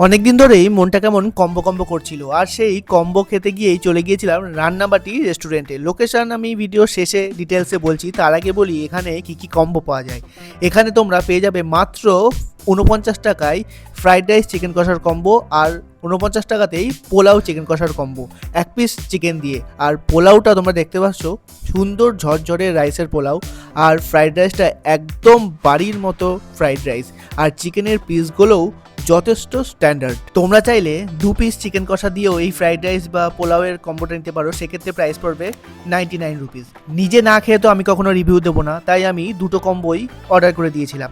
অনেকদিন ধরেই মনটা কেমন কম্বো কম্বো করছিল, আর সেই কম্বো খেতে গিয়েই চলে গিয়েছিলাম রান্নাবাটি রেস্টুরেন্টে। লোকেশন আমি ভিডিও শেষে ডিটেলসে বলছি, তার আগে বলি এখানে কি কি কম্বো পাওয়া যায়। এখানে তোমরা পেয়ে যাবে মাত্র 49 টাকায় ফ্রাইড রাইস চিকেন কষার কম্বো, আর 49 টাকাতেই পোলাও চিকেন কষার কম্বো, এক পিস চিকেন দিয়ে। আর পোলাওটা তোমরা দেখতে পাচ্ছ, সুন্দর ঝরঝরে রাইসের পোলাও, আর ফ্রাইড রাইসটা একদম বাড়ির মতো ফ্রাইড রাইস, আর চিকেনের পিসগুলোও যথেষ্ট স্ট্যান্ডার্ড। তোমরা চাইলে 2 পিস চিকেন কষা দিয়েও এই ফ্রাইড রাইস বা পোলাওয়ের কম্বোটা নিতে পারো, সেক্ষেত্রে প্রাইস পড়বে 99 রুপিস। নিজে না খেয়ে তো আমি কখনো রিভিউ দেবো না, তাই আমি দুটো কম্বোই অর্ডার করে দিয়েছিলাম।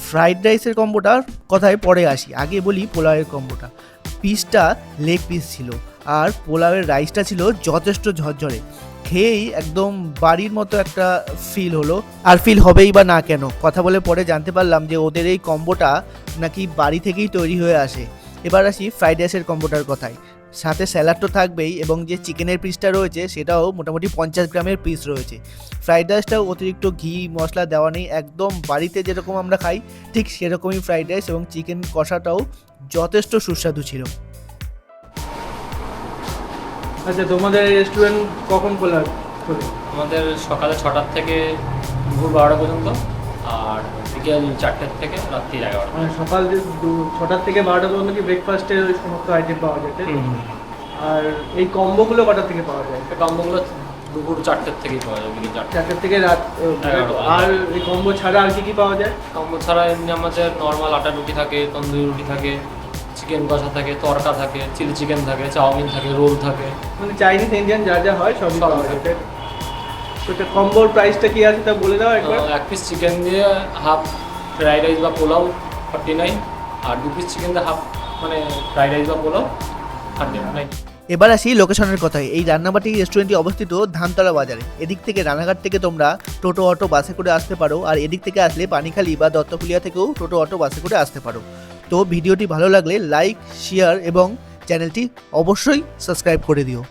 ফ্রাইড রাইসের কম্বোটার কথায় পরে আসি, আগে বলি পোলাওয়ের কম্বোটা। পিসটা লেগ পিস ছিল, আর পোলাওয়ের রাইসটা ছিল যথেষ্ট ঝরঝরে, খেয়েই একদম বাড়ির মতো একটা ফিল হলো। আর ফিল হবেই বা না কেন, কথা বলে পরে জানতে পারলাম যে ওদের এই কম্বোটা নাকি বাড়ি থেকেই তৈরি হয়ে আসে। এবার আসি ফ্রাইড রাইসের কম্বোটার কথায়। সাথে স্যালাড তো থাকবেই, এবং যে চিকেনের পিসটা রয়েছে সেটাও মোটামুটি 50 গ্রামের পিস রয়েছে। ফ্রাইড রাইসটাও অতিরিক্ত ঘি মশলা দেওয়া নেই, একদম বাড়িতে যেরকম আমরা খাই ঠিক সেরকমই ফ্রাইড রাইস, এবং চিকেন কষাটাও যথেষ্ট সুস্বাদু ছিল। আচ্ছা, তোমাদের রেস্টুরেন্ট কখন খোলা? আমাদের সকালে 6টার থেকে দুপুর 12টা পর্যন্ত, আর বিকেল 4টার থেকে রাত্রি 11টা। মানে সকাল 6টার থেকে 12টা পর্যন্ত কি ব্রেকফাস্টের ওই সমস্ত আইটেম পাওয়া যায়? আর এই কম্বোগুলো কটার থেকে পাওয়া যায়? কম্বোগুলো দুপুর 4টার থেকেই পাওয়া যায়, বিকেল 4টার থেকে রাত 11টা। আর এই কম্বো ছাড়া আর কি কি পাওয়া যায়? কম্বো ছাড়া এমনি আমাদের নর্মাল আটা রুটি থাকে, তন্দুরি রুটি থাকে, চিকেন কষা থাকে, তড়কা থাকে, চিলি চিকেন থাকে, চাউমিন থাকে, রোল থাকে, মানে চাইনিজ ইন্ডিয়ান যা যা হয় সবই সব পাওয়া থাকে। যায়। তো কম্বোর প্রাইসটা কি আছে তা বলে দাও একবার। এক পিস চিকেন দিয়ে হাফ ফ্রাইড রাইস বা পোলাও 49, আর 2 পিস চিকেন দিয়ে হাফ মানে ফ্রাইড রাইস বা পোলাও 109। এবার আসি লোকেশনের কথায়। এই রান্নাবাটি রেস্টুরেন্টটি অবস্থিত ধানতলা বাজারে। এদিক থেকে রানাঘাট থেকে তোমরা টোটো অটো বাসে করে আসতে পারো, আর এদিক থেকে আসলে পানিখালি বা দত্তকুলিয়া থেকেও টোটো অটো বাসে করে আসতে পারো। তো ভিডিওটি ভালো লাগলে লাইক, শেয়ার এবং চ্যানেলটি অবশ্যই সাবস্ক্রাইব করে দিও।